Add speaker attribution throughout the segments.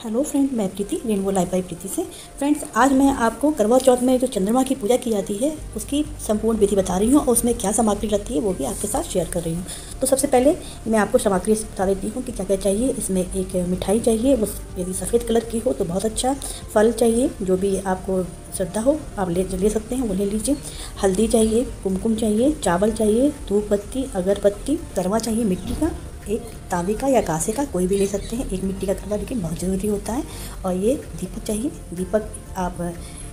Speaker 1: Hello friend, मैं प्रीति rainbow life by प्रीति से। Friends, आज मैं आपको करवा चौथ में जो चंद्रमा की पूजा की जाती है उसकी संपूर्ण विधि बता रही हूँ और उसमें क्या सामग्री लगती है वो भी आपके साथ शेयर कर रही हूँ। तो सबसे पहले मैं आपको सामग्री बता देती हूँ कि क्या क्या चाहिए। इसमें एक मिठाई चाहिए, वो यदि सफ़ेद कलर की हो तो बहुत अच्छा। फल चाहिए, जो भी आपको श्रद्धा हो आप ले सकते हैं, वो ले लीजिए। हल्दी चाहिए, कुमकुम चाहिए, चावल चाहिए, धूप बत्ती, अगरबत्ती, करवा चाहिए मिट्टी का, एक तांबे का या कांसे का कोई भी ले सकते हैं। एक मिट्टी का करवा लेकिन बहुत ज़रूरी होता है। और ये दीपक चाहिए। दीपक आप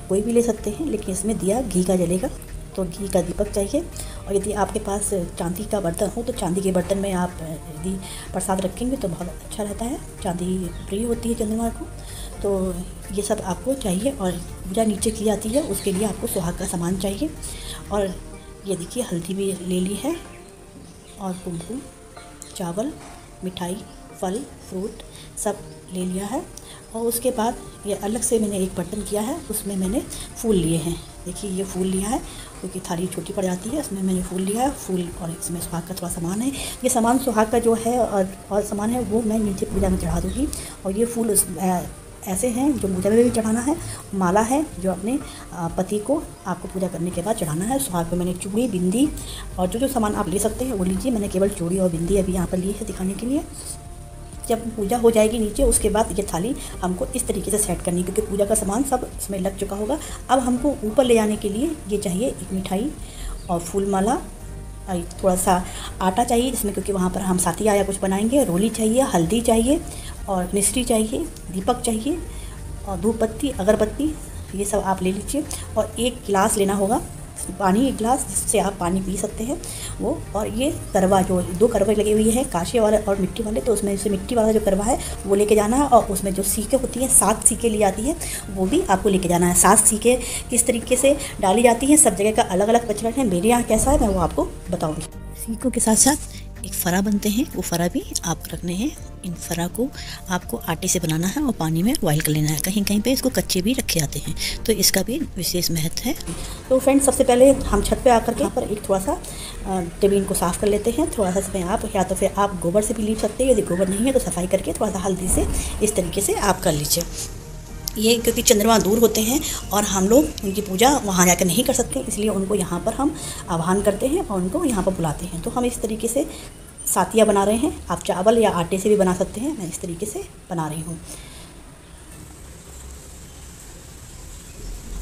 Speaker 1: कोई भी ले सकते हैं, लेकिन इसमें दिया घी का जलेगा, तो घी का दीपक चाहिए। और यदि आपके पास चांदी का बर्तन हो तो चांदी के बर्तन में आप यदि प्रसाद रखेंगे तो बहुत अच्छा रहता है। चांदी प्रिय होती है चंद्रमा को, तो ये सब आपको चाहिए। और पूजा नीचे की जाती है, उसके लिए आपको सुहाग का सामान चाहिए। और ये देखिए, हल्दी भी ले ली है, और कुमकुम, चावल, मिठाई, फल, फ्रूट सब ले लिया है। और उसके बाद ये अलग से मैंने एक बर्तन किया है, उसमें मैंने फूल लिए हैं। देखिए, ये फूल लिया है क्योंकि थाली छोटी पड़ जाती है, इसमें मैंने फूल लिया है। फूल और इसमें सुहाग का थोड़ा सामान है। ये सामान सुहाग का जो है और सामान है वो मैं नीचे पूजा में चढ़ा दूँगी। और ये फूल ऐसे हैं जो पूजा में भी चढ़ाना है। माला है जो अपने पति को आपको पूजा करने के बाद चढ़ाना है। सुहाग पे मैंने चूड़ी, बिंदी और जो सामान आप ले सकते हैं वो लीजिए। मैंने केवल चूड़ी और बिंदी अभी यहाँ पर ली है दिखाने के लिए। जब पूजा हो जाएगी नीचे, उसके बाद ये थाली हमको इस तरीके से सेट करनी है, क्योंकि पूजा का सामान सब इसमें लग चुका होगा। अब हमको ऊपर ले जाने के लिए ये चाहिए, एक मिठाई और फूल माला, थोड़ा सा आटा चाहिए इसमें, क्योंकि वहाँ पर हम साथी आया कुछ बनाएंगे। रोली चाहिए, हल्दी चाहिए और मिश्री चाहिए, दीपक चाहिए और धूप बत्ती, अगरबत्ती, ये सब आप ले लीजिए। और एक गिलास लेना होगा पानी, एक गिलास जिससे आप पानी पी सकते हैं वो। और ये करवा, जो 2 करवे लगे हुए हैं, कांसे वाले और मिट्टी वाले, तो उसमें से मिट्टी वाला जो करवा है वो लेके जाना है। और उसमें जो सीखें होती हैं, 7 सीखें ली जाती हैं, वो भी आपको लेके जाना है। 7 सीखें किस तरीके से डाली जाती हैं, सब जगह का अलग अलग प्रचलन है। मेरे यहाँ कैसा है मैं वो आपको बताऊँगी। सीखों के साथ साथ एक फरा बनते हैं, वो फरा भी आप रखने हैं। इन फरा को आपको आटे से बनाना है और पानी में बॉयल कर लेना है। कहीं कहीं पे इसको कच्चे भी रखे जाते हैं, तो इसका भी विशेष महत्व है। तो फ्रेंड्स, सबसे पहले हम छत पे आकर के यहाँ पर एक थोड़ा सा ज़मीन को साफ़ कर लेते हैं। थोड़ा सा इसमें आप या तो फिर आप गोबर से भी लीप सकते हैं, यदि गोबर नहीं है तो सफाई करके थोड़ा सा हल्दी से इस तरीके से आप कर लीजिए। ये क्योंकि चंद्रमा दूर होते हैं और हम लोग उनकी पूजा वहाँ जाकर नहीं कर सकते, इसलिए उनको यहाँ पर हम आह्वान करते हैं और उनको यहाँ पर बुलाते हैं। तो हम इस तरीके से सातिया बना रहे हैं। आप चावल या आटे से भी बना सकते हैं, मैं इस तरीके से बना रही हूँ।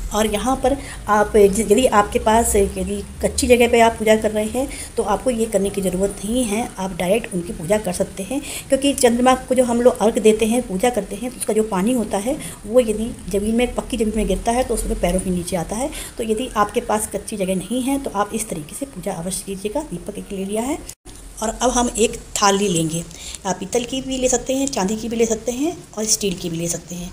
Speaker 1: और यहाँ पर आप यदि आपके पास यदि कच्ची जगह पे आप पूजा कर रहे हैं तो आपको ये करने की ज़रूरत नहीं है, आप डायरेक्ट उनकी पूजा कर सकते हैं। क्योंकि चंद्रमा को जो हम लोग अर्घ देते हैं, पूजा करते हैं, तो उसका जो पानी होता है वो यदि ज़मीन में, पक्की ज़मीन में गिरता है तो उसमें पैरों के नीचे आता है। तो यदि आपके पास कच्ची जगह नहीं है तो आप इस तरीके से पूजा अवश्य कीजिएगा। दीपक एक ले लिया है। और अब हम एक थाली लेंगे, आप पीतल की भी ले सकते हैं, चांदी की भी ले सकते हैं और स्टील की भी ले सकते हैं।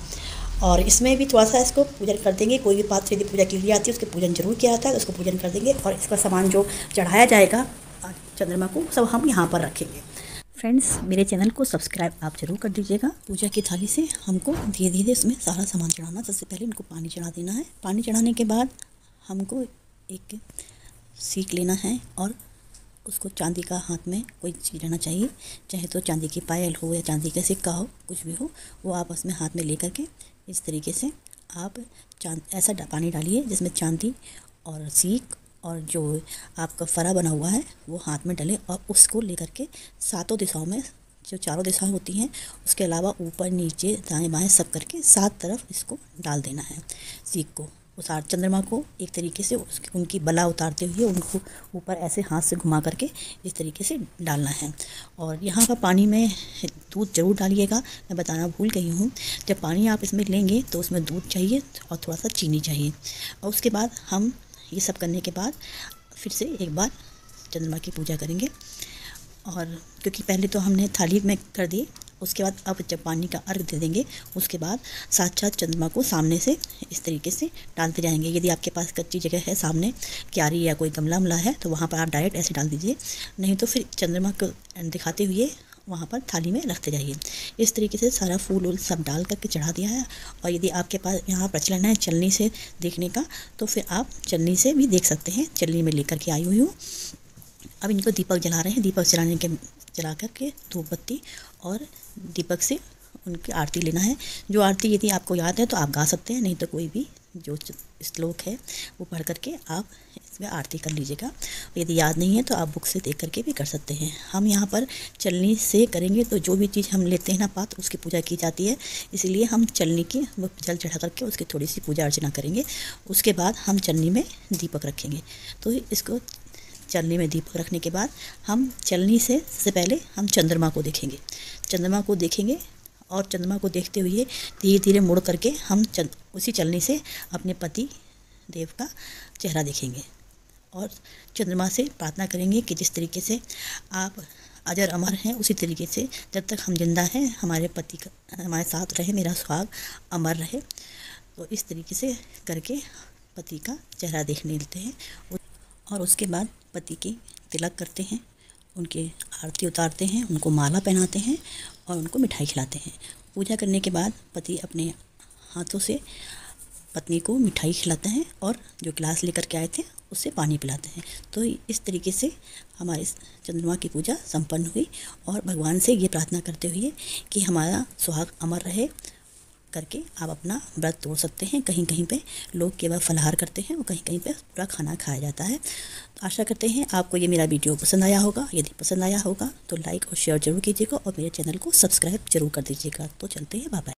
Speaker 1: और इसमें भी थोड़ा सा इसको पूजन कर देंगे। कोई भी पात्र यदि पूजा की जाती है उसके पूजन जरूर किया जाता है, तो उसको पूजन कर देंगे। और इसका सामान जो चढ़ाया जाएगा चंद्रमा को, सब हम यहाँ पर रखेंगे। फ्रेंड्स, मेरे चैनल को सब्सक्राइब आप ज़रूर कर दीजिएगा। पूजा की थाली से हमको धीरे धीरे इसमें सारा सामान चढ़ाना। सबसे पहले इनको पानी चढ़ा देना है। पानी चढ़ाने के बाद हमको एक सीख लेना है और उसको चांदी का हाथ में कोई चीज़ रहना चाहिए, चाहे तो चांदी की पायल हो या चांदी का सिक्का हो, कुछ भी हो, वो आप उसमें हाथ में ले करके इस तरीके से आप ऐसा पानी डालिए जिसमें चांदी और सीख और जो आपका फरा बना हुआ है वो हाथ में डले। और उसको ले करके 7 दिशाओं में, जो 4 दिशाएं होती हैं, उसके अलावा ऊपर नीचे दाएं बाएं सब करके 7 तरफ इसको डाल देना है। सीख को उतार, चंद्रमा को एक तरीके से उनकी बला उतारते हुए उनको ऊपर ऐसे हाथ से घुमा करके इस तरीके से डालना है। और यहाँ पर पानी में दूध ज़रूर डालिएगा, मैं बताना भूल गई हूँ। जब पानी आप इसमें लेंगे तो उसमें दूध चाहिए और थोड़ा सा चीनी चाहिए। और उसके बाद हम ये सब करने के बाद फिर से एक बार चंद्रमा की पूजा करेंगे। और क्योंकि पहले तो हमने थाली में कर दी, उसके बाद अब जब पानी का अर्घ दे देंगे उसके बाद साथ साथ चंद्रमा को सामने से इस तरीके से डालते जाएंगे। यदि आपके पास कच्ची जगह है, सामने क्यारी या कोई गमला उमला है, तो वहाँ पर आप डायरेक्ट ऐसे डाल दीजिए, नहीं तो फिर चंद्रमा को दिखाते हुए वहाँ पर थाली में रखते जाइए। इस तरीके से सारा फूल उल सब डाल करके चढ़ा दिया है। और यदि आपके पास यहाँ प्रचलन है चलनी से देखने का, तो फिर आप चलनी से भी देख सकते हैं। चलनी में लेकर के आई हुई हूँ। अब इनको दीपक जला रहे हैं। दीपक जला कर के धूप बत्ती और दीपक से उनकी आरती लेना है। जो आरती यदि आपको याद है तो आप गा सकते हैं, नहीं तो कोई भी जो श्लोक है वो पढ़ करके आप इसमें आरती कर लीजिएगा। यदि याद नहीं है तो आप बुक से देख करके भी कर सकते हैं। हम यहाँ पर चलनी से करेंगे, तो जो भी चीज़ हम लेते हैं ना पात्र, उसकी पूजा की जाती है, इसीलिए हम चलनी की जल चढ़ा करके उसकी थोड़ी सी पूजा अर्चना करेंगे। उसके बाद हम चलनी में दीपक रखेंगे। तो इसको चलनी में दीपक रखने के बाद हम चलनी से पहले हम चंद्रमा को देखेंगे। चंद्रमा को देखेंगे और चंद्रमा को देखते हुए धीरे धीरे मुड़ करके हम उसी चलनी से अपने पति देव का चेहरा देखेंगे और चंद्रमा से प्रार्थना करेंगे कि जिस तरीके से आप अजर अमर हैं, उसी तरीके से जब तक हम जिंदा हैं हमारे पति का हमारे साथ रहे, मेरा सुहाग अमर रहे। तो इस तरीके से करके पति का चेहरा देखने लेते हैं और उसके बाद पति की तिलक करते हैं, उनकी आरती उतारते हैं, उनको माला पहनाते हैं और उनको मिठाई खिलाते हैं। पूजा करने के बाद पति अपने हाथों से पत्नी को मिठाई खिलाते हैं और जो गिलास लेकर के आए थे उससे पानी पिलाते हैं। तो इस तरीके से हमारे चंद्रमा की पूजा संपन्न हुई और भगवान से ये प्रार्थना करते हुए कि हमारा सुहाग अमर रहे करके आप अपना व्रत तोड़ सकते हैं। कहीं कहीं पे लोग केवल फलाहार करते हैं और कहीं कहीं पे पूरा खाना खाया जाता है। तो आशा करते हैं आपको ये मेरा वीडियो पसंद आया होगा। यदि पसंद आया होगा तो लाइक और शेयर ज़रूर कीजिएगा और मेरे चैनल को सब्सक्राइब जरूर कर दीजिएगा। तो चलते हैं, बाय बाय।